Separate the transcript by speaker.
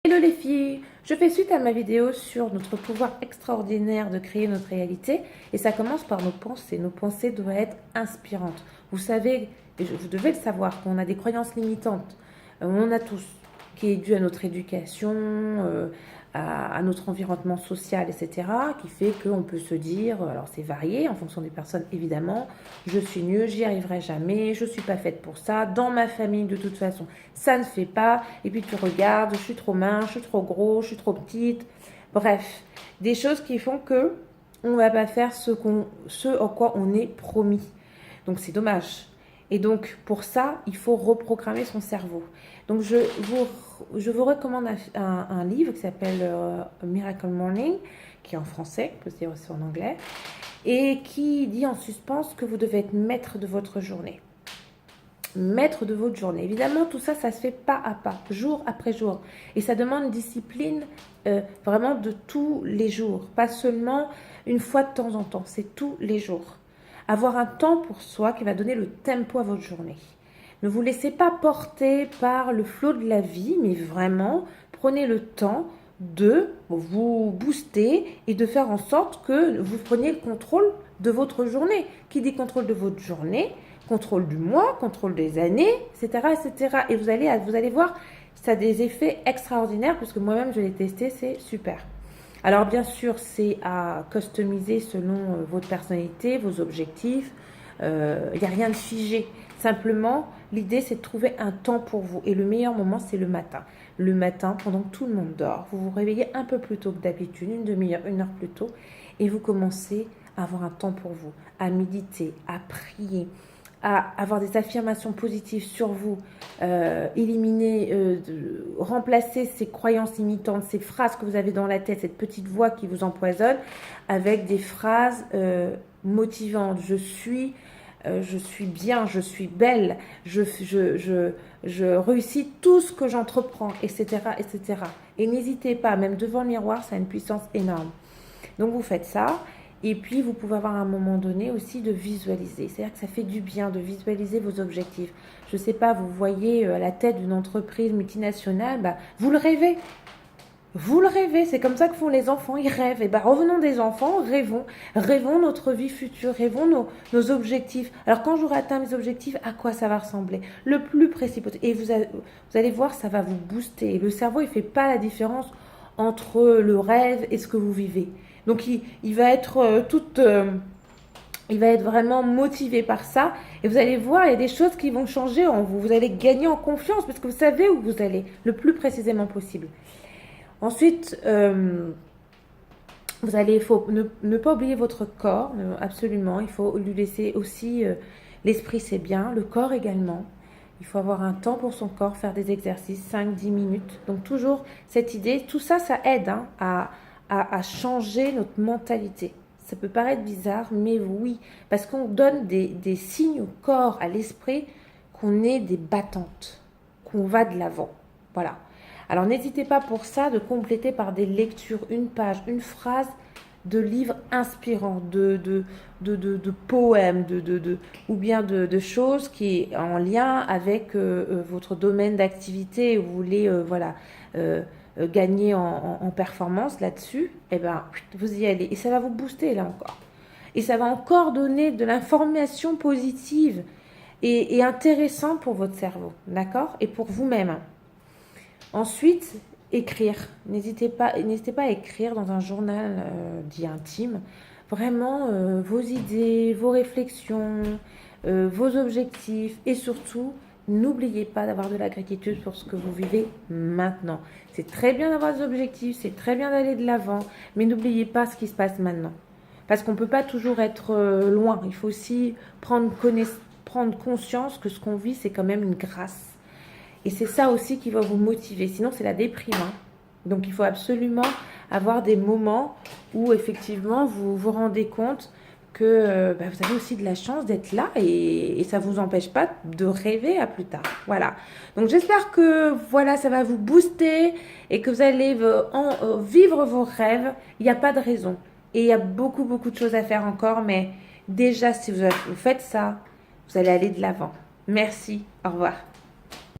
Speaker 1: Hello les filles, je fais suite à ma vidéo sur notre pouvoir extraordinaire de créer notre réalité et ça commence par nos pensées. Nos pensées doivent être inspirantes. Vous savez, et vous devez le savoir, qu'on a des croyances limitantes. On a tous, qui est dû à notre éducation, à notre environnement social, etc., qui fait qu'on peut se dire, alors c'est varié en fonction des personnes évidemment, je suis nulle, j'y arriverai jamais, je suis pas faite pour ça, dans ma famille de toute façon ça ne fait pas, et puis tu regardes, je suis trop mince, je suis trop gros, je suis trop petite, bref, des choses qui font que on va pas faire ce en quoi on est promis. Donc c'est dommage. Et donc pour ça, il faut reprogrammer son cerveau. Donc je vous recommande un livre qui s'appelle Miracle Morning, qui est en français, on peut se dire aussi en anglais, et qui dit en suspens que vous devez être maître de votre journée. Maître de votre journée. Évidemment, tout ça, ça se fait pas à pas, jour après jour. Et ça demande une discipline vraiment de tous les jours, pas seulement une fois de temps en temps, c'est tous les jours. Avoir un temps pour soi qui va donner le tempo à votre journée. Ne vous laissez pas porter par le flot de la vie, mais vraiment, prenez le temps de vous booster et de faire en sorte que vous preniez le contrôle de votre journée. Qui dit contrôle de votre journée, contrôle du mois, contrôle des années, etc., etc. Et vous allez voir, ça a des effets extraordinaires, puisque moi-même je l'ai testé, c'est super. Alors bien sûr, c'est à customiser selon votre personnalité, vos objectifs. Il n'y a rien de figé. Simplement, l'idée, c'est de trouver un temps pour vous. Et le meilleur moment, c'est le matin. Le matin, pendant que tout le monde dort, vous vous réveillez un peu plus tôt que d'habitude, une demi-heure, une heure plus tôt, et vous commencez à avoir un temps pour vous, à méditer, à prier, à avoir des affirmations positives sur vous, éliminer, remplacer ces croyances limitantes, ces phrases que vous avez dans la tête, cette petite voix qui vous empoisonne, avec des phrases motivantes. Je suis bien, je suis belle, je réussis tout ce que j'entreprends, etc., etc. Et n'hésitez pas, même devant le miroir, ça a une puissance énorme. Donc vous faites ça. Et puis, vous pouvez avoir à un moment donné aussi de visualiser. C'est-à-dire que ça fait du bien de visualiser vos objectifs. Je ne sais pas, vous voyez à la tête d'une entreprise multinationale, bah, vous le rêvez. Vous le rêvez, c'est comme ça que font les enfants, ils rêvent. Et bah, revenons des enfants, rêvons. Rêvons notre vie future, rêvons nos objectifs. Alors quand j'aurai atteint mes objectifs, à quoi ça va ressembler? Le plus précis possible. Et vous allez voir, ça va vous booster. Le cerveau, il ne fait pas la différence entre le rêve et ce que vous vivez. Donc il va être il va être vraiment motivé par ça. Et vous allez voir, il y a des choses qui vont changer en vous. Vous allez gagner en confiance parce que vous savez où vous allez le plus précisément possible. Ensuite, il faut ne pas oublier votre corps, absolument. Il faut lui laisser aussi, l'esprit c'est bien, le corps également. Il faut avoir un temps pour son corps, faire des exercices, 5-10 minutes. Donc toujours cette idée, tout ça, ça aide à changer notre mentalité. Ça peut paraître bizarre, mais oui, parce qu'on donne des signes au corps, à l'esprit, qu'on est des battantes, qu'on va de l'avant. Voilà. Alors n'hésitez pas pour ça de compléter par des lectures, une page, une phrase de livres inspirants, de poèmes, ou bien de choses qui est en lien avec votre domaine d'activité, où vous voulez gagner en performance là-dessus, et ben vous y allez. Et ça va vous booster là encore. Et ça va encore donner de l'information positive et intéressante pour votre cerveau, d'accord? Et pour vous-même. Ensuite, écrire. N'hésitez pas à écrire dans un journal dit intime, vraiment vos idées, vos réflexions, vos objectifs et surtout, n'oubliez pas d'avoir de la gratitude pour ce que vous vivez maintenant. C'est très bien d'avoir des objectifs, c'est très bien d'aller de l'avant, mais n'oubliez pas ce qui se passe maintenant. Parce qu'on ne peut pas toujours être loin. Il faut aussi prendre conscience que ce qu'on vit, c'est quand même une grâce. Et c'est ça aussi qui va vous motiver. Sinon, c'est la déprime. Hein. Donc, il faut absolument avoir des moments où, effectivement, vous vous rendez compte que vous avez aussi de la chance d'être là et ça ne vous empêche pas de rêver à plus tard. Voilà. Donc, j'espère que voilà, ça va vous booster et que vous allez vivre vos rêves. Il n'y a pas de raison. Et il y a beaucoup, beaucoup de choses à faire encore. Mais déjà, si vous faites ça, vous allez aller de l'avant. Merci. Au revoir.